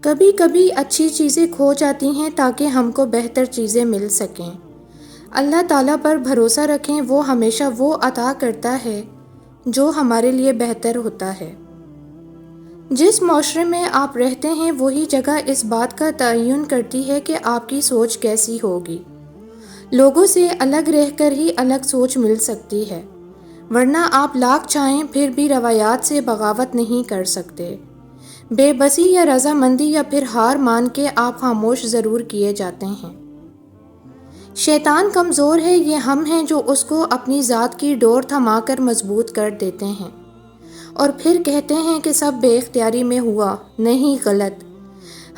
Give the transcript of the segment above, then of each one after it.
کبھی کبھی اچھی چیزیں کھو جاتی ہیں تاکہ ہم کو بہتر چیزیں مل سکیں۔ اللہ تعالیٰ پر بھروسہ رکھیں، وہ ہمیشہ وہ عطا کرتا ہے جو ہمارے لیے بہتر ہوتا ہے۔ جس معاشرے میں آپ رہتے ہیں وہی جگہ اس بات کا تعین کرتی ہے کہ آپ کی سوچ کیسی ہوگی۔ لوگوں سے الگ رہ کر ہی الگ سوچ مل سکتی ہے، ورنہ آپ لاکھ چاہیں پھر بھی روایات سے بغاوت نہیں کر سکتے۔ بے بسی یا رضامندی یا پھر ہار مان کے آپ خاموش ضرور کیے جاتے ہیں۔ شیطان کمزور ہے، یہ ہم ہیں جو اس کو اپنی ذات کی ڈور تھما کر مضبوط کر دیتے ہیں اور پھر کہتے ہیں کہ سب بے اختیاری میں ہوا۔ نہیں، غلط۔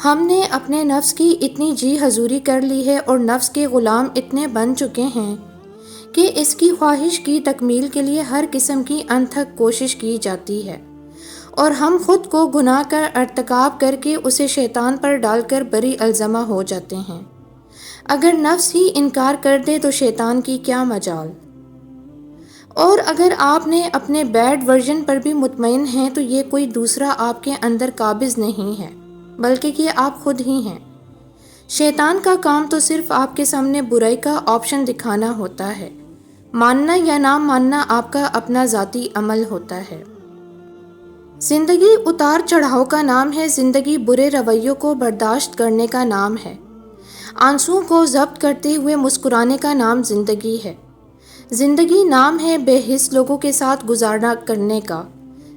ہم نے اپنے نفس کی اتنی جی حضوری کر لی ہے اور نفس کے غلام اتنے بن چکے ہیں کہ اس کی خواہش کی تکمیل کے لیے ہر قسم کی انتھک کوشش کی جاتی ہے، اور ہم خود کو گناہ کا ارتکاب کر کے اسے شیطان پر ڈال کر بری الزامہ ہو جاتے ہیں۔ اگر نفس ہی انکار کر دے تو شیطان کی کیا مجال؟ اور اگر آپ نے اپنے بیڈ ورژن پر بھی مطمئن ہیں تو یہ کوئی دوسرا آپ کے اندر قابض نہیں ہے، بلکہ یہ آپ خود ہی ہیں۔ شیطان کا کام تو صرف آپ کے سامنے برائی کا آپشن دکھانا ہوتا ہے، ماننا یا نہ ماننا آپ کا اپنا ذاتی عمل ہوتا ہے۔ زندگی اتار چڑھاؤ کا نام ہے، زندگی برے رویوں کو برداشت کرنے کا نام ہے، آنسوؤں کو ضبط کرتے ہوئے مسکرانے کا نام زندگی ہے۔ زندگی نام ہے بے حس لوگوں کے ساتھ گزارنا کرنے کا،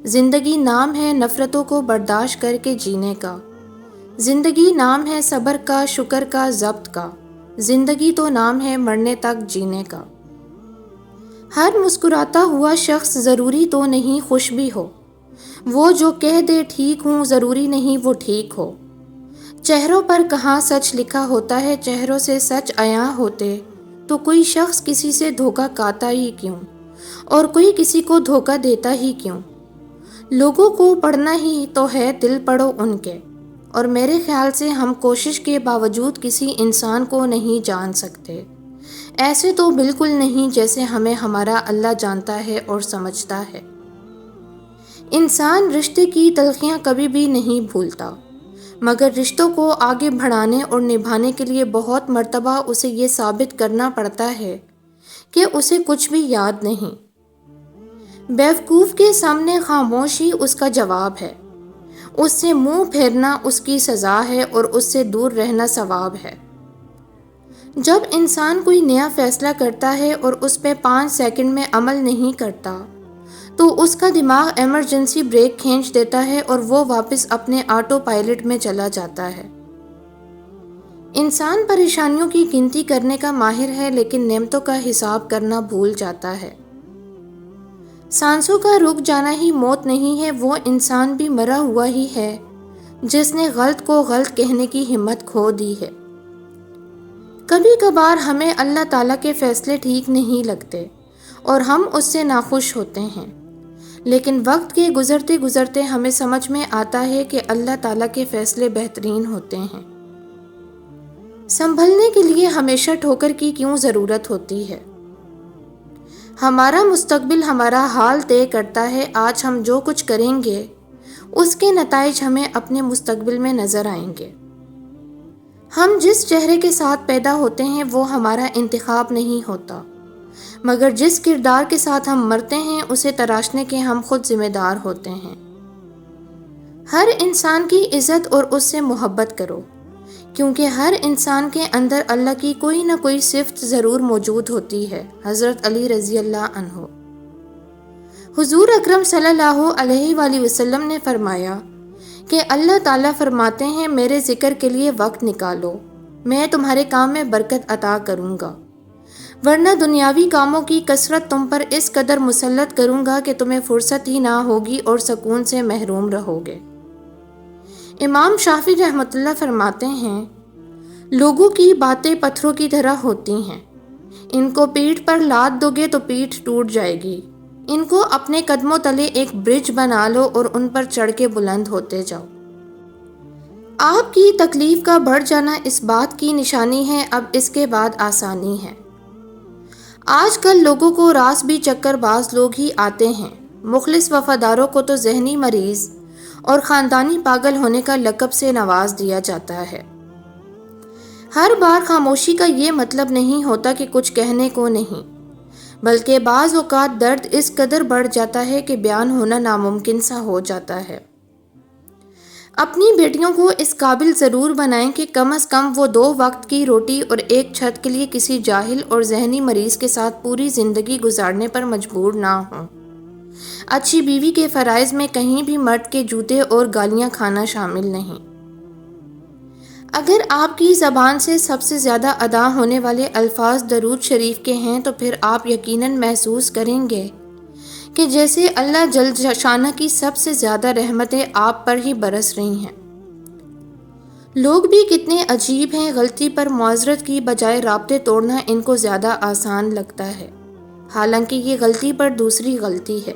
زندگی نام ہے نفرتوں کو برداشت کر کے جینے کا، زندگی نام ہے صبر کا، شکر کا، ضبط کا، زندگی تو نام ہے مرنے تک جینے کا۔ ہر مسکراتا ہوا شخص ضروری تو نہیں خوش بھی ہو، وہ جو کہہ دے ٹھیک ہوں ضروری نہیں وہ ٹھیک ہو۔ چہروں پر کہاں سچ لکھا ہوتا ہے، چہروں سے سچ عیاں ہوتے تو کوئی شخص کسی سے دھوکہ کھاتا ہی کیوں، اور کوئی کسی کو دھوکہ دیتا ہی کیوں؟ لوگوں کو پڑھنا ہی تو ہے، دل پڑھو ان کے، اور میرے خیال سے ہم کوشش کے باوجود کسی انسان کو نہیں جان سکتے، ایسے تو بالکل نہیں جیسے ہمیں ہمارا اللہ جانتا ہے اور سمجھتا ہے۔ انسان رشتے کی تلخیاں کبھی بھی نہیں بھولتا، مگر رشتوں کو آگے بڑھانے اور نبھانے کے لیے بہت مرتبہ اسے یہ ثابت کرنا پڑتا ہے کہ اسے کچھ بھی یاد نہیں۔ بیوقوف کے سامنے خاموشی اس کا جواب ہے، اس سے منہ پھیرنا اس کی سزا ہے اور اس سے دور رہنا ثواب ہے۔ جب انسان کوئی نیا فیصلہ کرتا ہے اور اس پہ 5 سیکنڈ میں عمل نہیں کرتا تو اس کا دماغ ایمرجنسی بریک کھینچ دیتا ہے اور وہ واپس اپنے آٹو پائلٹ میں چلا جاتا ہے۔ انسان پریشانیوں کی گنتی کرنے کا ماہر ہے لیکن نعمتوں کا حساب کرنا بھول جاتا ہے۔ سانسوں کا رک جانا ہی موت نہیں ہے، وہ انسان بھی مرا ہوا ہی ہے جس نے غلط کو غلط کہنے کی ہمت کھو دی ہے۔ کبھی کبھار ہمیں اللہ تعالیٰ کے فیصلے ٹھیک نہیں لگتے اور ہم اس سے ناخوش ہوتے ہیں، لیکن وقت کے گزرتے گزرتے ہمیں سمجھ میں آتا ہے کہ اللہ تعالیٰ کے فیصلے بہترین ہوتے ہیں۔ سنبھلنے کے لیے ہمیشہ ٹھوکر کی کیوں ضرورت ہوتی ہے؟ ہمارا مستقبل ہمارا حال طے کرتا ہے، آج ہم جو کچھ کریں گے اس کے نتائج ہمیں اپنے مستقبل میں نظر آئیں گے۔ ہم جس چہرے کے ساتھ پیدا ہوتے ہیں وہ ہمارا انتخاب نہیں ہوتا، مگر جس کردار کے ساتھ ہم مرتے ہیں اسے تراشنے کے ہم خود ذمہ دار ہوتے ہیں۔ ہر انسان کی عزت اور اس سے محبت کرو، کیونکہ ہر انسان کے اندر اللہ کی کوئی نہ کوئی صفت ضرور موجود ہوتی ہے۔ حضرت علی رضی اللہ عنہ۔ حضور اکرم صلی اللہ علیہ وآلہ وسلم نے فرمایا کہ اللہ تعالیٰ فرماتے ہیں میرے ذکر کے لیے وقت نکالو، میں تمہارے کام میں برکت عطا کروں گا، ورنہ دنیاوی کاموں کی کثرت تم پر اس قدر مسلط کروں گا کہ تمہیں فرصت ہی نہ ہوگی اور سکون سے محروم رہو گے۔ امام شافعی رحمۃ اللہ فرماتے ہیں لوگوں کی باتیں پتھروں کی طرح ہوتی ہیں، ان کو پیٹھ پر لاد دو گے تو پیٹھ ٹوٹ جائے گی، ان کو اپنے قدموں تلے ایک برج بنا لو اور ان پر چڑھ کے بلند ہوتے جاؤ۔ آپ کی تکلیف کا بڑھ جانا اس بات کی نشانی ہے اب اس کے بعد آسانی ہے۔ آج کل لوگوں کو راس بھی چکر باز لوگ ہی آتے ہیں، مخلص وفاداروں کو تو ذہنی مریض اور خاندانی پاگل ہونے کا لقب سے نواز دیا جاتا ہے۔ ہر بار خاموشی کا یہ مطلب نہیں ہوتا کہ کچھ کہنے کو نہیں، بلکہ بعض اوقات درد اس قدر بڑھ جاتا ہے کہ بیان ہونا ناممکن سا ہو جاتا ہے۔ اپنی بیٹیوں کو اس قابل ضرور بنائیں کہ کم از کم وہ 2 وقت کی روٹی اور ایک چھت کے لیے کسی جاہل اور ذہنی مریض کے ساتھ پوری زندگی گزارنے پر مجبور نہ ہوں۔ اچھی بیوی کے فرائض میں کہیں بھی مرد کے جوتے اور گالیاں کھانا شامل نہیں۔ اگر آپ کی زبان سے سب سے زیادہ ادا ہونے والے الفاظ درود شریف کے ہیں تو پھر آپ یقیناً محسوس کریں گے کہ جیسے اللہ جل شانہ کی سب سے زیادہ رحمتیں آپ پر ہی برس رہی ہیں۔ لوگ بھی کتنے عجیب ہیں، غلطی پر معذرت کی بجائے رابطے توڑنا ان کو زیادہ آسان لگتا ہے، حالانکہ یہ غلطی پر دوسری غلطی ہے۔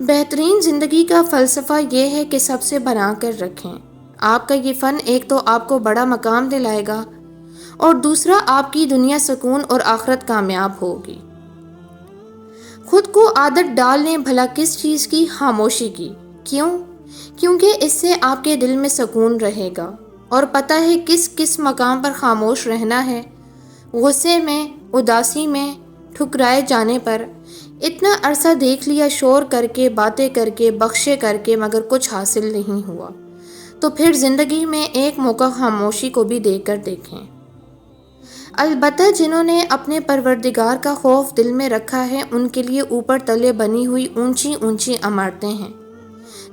بہترین زندگی کا فلسفہ یہ ہے کہ سب سے بنا کر رکھیں۔ آپ کا یہ فن ایک تو آپ کو بڑا مقام دلائے گا اور دوسرا آپ کی دنیا سکون اور آخرت کامیاب ہوگی۔ خود کو عادت ڈال لیں بھلا کس چیز کی؟ خاموشی کی۔ کیوں؟ کیونکہ اس سے آپ کے دل میں سکون رہے گا اور پتہ ہے کس کس مقام پر خاموش رہنا ہے۔ غصے میں، اداسی میں، ٹھکرائے جانے پر۔ اتنا عرصہ دیکھ لیا شور کر کے، باتیں کر کے، بخشے کر کے، مگر کچھ حاصل نہیں ہوا، تو پھر زندگی میں ایک موقع خاموشی کو بھی دے کر دیکھیں۔ البتہ جنہوں نے اپنے پروردگار کا خوف دل میں رکھا ہے ان کے لیے اوپر تلے بنی ہوئی اونچی اونچی عمارتیں ہیں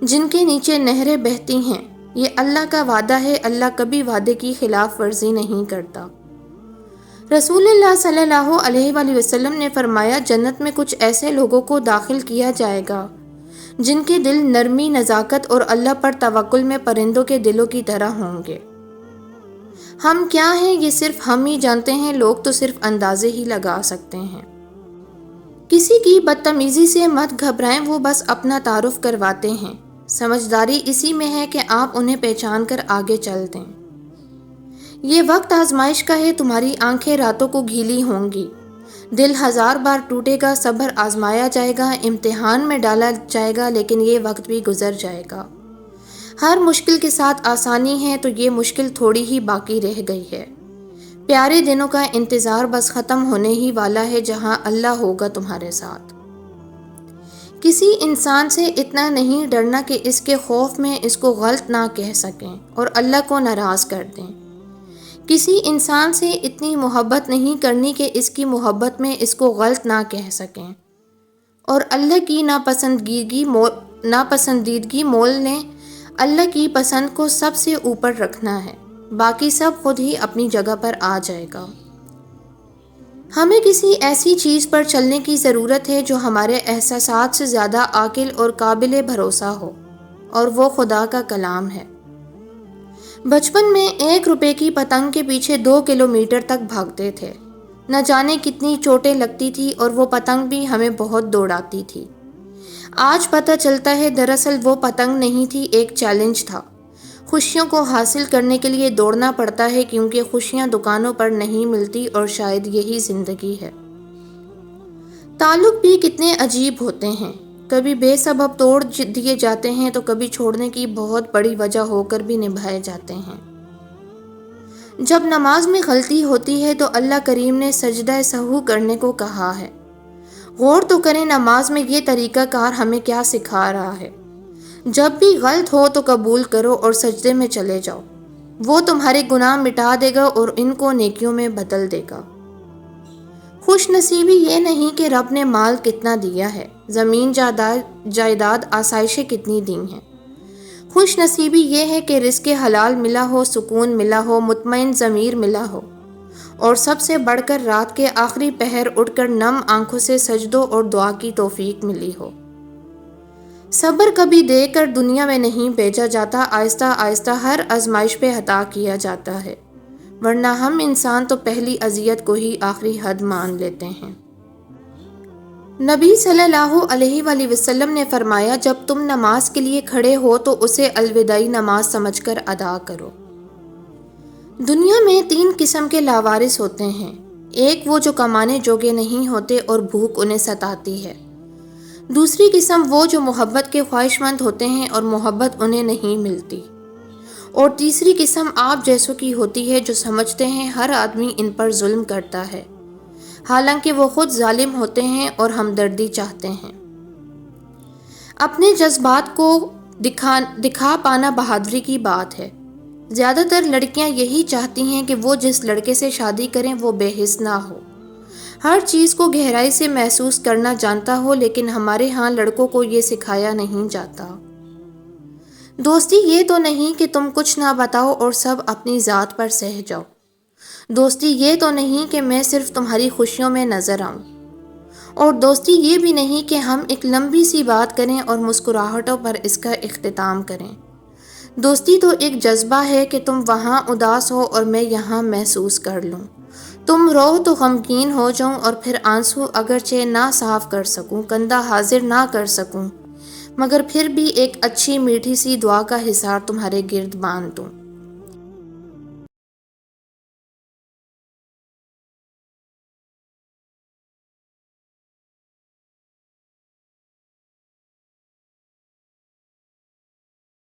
جن کے نیچے نہریں بہتی ہیں۔ یہ اللہ کا وعدہ ہے، اللہ کبھی وعدے کی خلاف ورزی نہیں کرتا۔ رسول اللہ صلی اللہ علیہ وآلہ وسلم نے فرمایا، جنت میں کچھ ایسے لوگوں کو داخل کیا جائے گا جن کے دل نرمی، نزاکت اور اللہ پر توکل میں پرندوں کے دلوں کی طرح ہوں گے۔ ہم کیا ہیں یہ صرف ہم ہی جانتے ہیں، لوگ تو صرف اندازے ہی لگا سکتے ہیں۔ کسی کی بدتمیزی سے مت گھبرائیں، وہ بس اپنا تعارف کرواتے ہیں۔ سمجھداری اسی میں ہے کہ آپ انہیں پہچان کر آگے چل دیں۔ یہ وقت آزمائش کا ہے، تمہاری آنکھیں راتوں کو گیلی ہوں گی، دل 1000 بار ٹوٹے گا، صبر آزمایا جائے گا، امتحان میں ڈالا جائے گا، لیکن یہ وقت بھی گزر جائے گا۔ ہر مشکل کے ساتھ آسانی ہے، تو یہ مشکل تھوڑی ہی باقی رہ گئی ہے۔ پیارے دنوں کا انتظار بس ختم ہونے ہی والا ہے، جہاں اللہ ہوگا تمہارے ساتھ۔ کسی انسان سے اتنا نہیں ڈرنا کہ اس کے خوف میں اس کو غلط نہ کہہ سکیں اور اللہ کو ناراض کر دیں۔ کسی انسان سے اتنی محبت نہیں کرنی کہ اس کی محبت میں اس کو غلط نہ کہہ سکیں اور اللہ کی ناپسندیدگی مول لیں۔ اللہ کی پسند کو سب سے اوپر رکھنا ہے، باقی سب خود ہی اپنی جگہ پر آ جائے گا۔ ہمیں کسی ایسی چیز پر چلنے کی ضرورت ہے جو ہمارے احساسات سے زیادہ عاقل اور قابل بھروسہ ہو، اور وہ خدا کا کلام ہے۔ بچپن میں 1 روپے کی پتنگ کے پیچھے 2 کلومیٹر تک بھاگتے تھے، نہ جانے کتنی چوٹیں لگتی تھی، اور وہ پتنگ بھی ہمیں بہت دوڑاتی تھی۔ آج پتہ چلتا ہے دراصل وہ پتنگ نہیں تھی، ایک چیلنج تھا۔ خوشیوں کو حاصل کرنے کے لیے دوڑنا پڑتا ہے، کیونکہ خوشیاں دکانوں پر نہیں ملتی، اور شاید یہی زندگی ہے۔ تعلق بھی کتنے عجیب ہوتے ہیں، کبھی بے سبب توڑ دیے جاتے ہیں تو کبھی چھوڑنے کی بہت بڑی وجہ ہو کر بھی نبھائے جاتے ہیں۔ جب نماز میں غلطی ہوتی ہے تو اللہ کریم نے سجدہ سہو کرنے کو کہا ہے۔ غور تو کریں نماز میں یہ طریقہ کار ہمیں کیا سکھا رہا ہے۔ جب بھی غلط ہو تو قبول کرو اور سجدے میں چلے جاؤ، وہ تمہارے گناہ مٹا دے گا اور ان کو نیکیوں میں بدل دے گا۔ خوش نصیبی یہ نہیں کہ رب نے مال کتنا دیا ہے، زمین جائیداد آسائشیں کتنی دی ہیں۔ خوش نصیبی یہ ہے کہ رزق حلال ملا ہو، سکون ملا ہو، مطمئن ضمیر ملا ہو، اور سب سے بڑھ کر رات کے آخری پہر اٹھ کر نم آنکھوں سے سجدوں اور دعا کی توفیق ملی ہو۔ صبر کبھی دے کر دنیا میں نہیں بھیجا جاتا، آہستہ آہستہ ہر آزمائش پہ عطا کیا جاتا ہے، ورنہ ہم انسان تو پہلی اذیت کو ہی آخری حد مان لیتے ہیں۔ نبی صلی اللہ علیہ وآلہ وسلم نے فرمایا، جب تم نماز کے لیے کھڑے ہو تو اسے الوداعی نماز سمجھ کر ادا کرو۔ دنیا میں 3 قسم کے لاوارث ہوتے ہیں، ایک وہ جو کمانے جوگے نہیں ہوتے اور بھوک انہیں ستاتی ہے، دوسری قسم وہ جو محبت کے خواہش مند ہوتے ہیں اور محبت انہیں نہیں ملتی، اور تیسری قسم آپ جیسوں کی ہوتی ہے جو سمجھتے ہیں ہر آدمی ان پر ظلم کرتا ہے، حالانکہ وہ خود ظالم ہوتے ہیں اور ہمدردی چاہتے ہیں۔ اپنے جذبات کو دکھا پانا بہادری کی بات ہے۔ زیادہ تر لڑکیاں یہی چاہتی ہیں کہ وہ جس لڑکے سے شادی کریں وہ بے حس نہ ہو، ہر چیز کو گہرائی سے محسوس کرنا جانتا ہو، لیکن ہمارے ہاں لڑکوں کو یہ سکھایا نہیں جاتا۔ دوستی یہ تو نہیں کہ تم کچھ نہ بتاؤ اور سب اپنی ذات پر سہ جاؤ۔ دوستی یہ تو نہیں کہ میں صرف تمہاری خوشیوں میں نظر آؤں، اور دوستی یہ بھی نہیں کہ ہم ایک لمبی سی بات کریں اور مسکراہٹوں پر اس کا اختتام کریں۔ دوستی تو ایک جذبہ ہے کہ تم وہاں اداس ہو اور میں یہاں محسوس کر لوں، تم رو تو غمگین ہو جاؤں، اور پھر آنسو اگرچہ نہ صاف کر سکوں، کندھا حاضر نہ کر سکوں، مگر پھر بھی ایک اچھی میٹھی سی دعا کا حصار تمہارے گرد باندھ دوں۔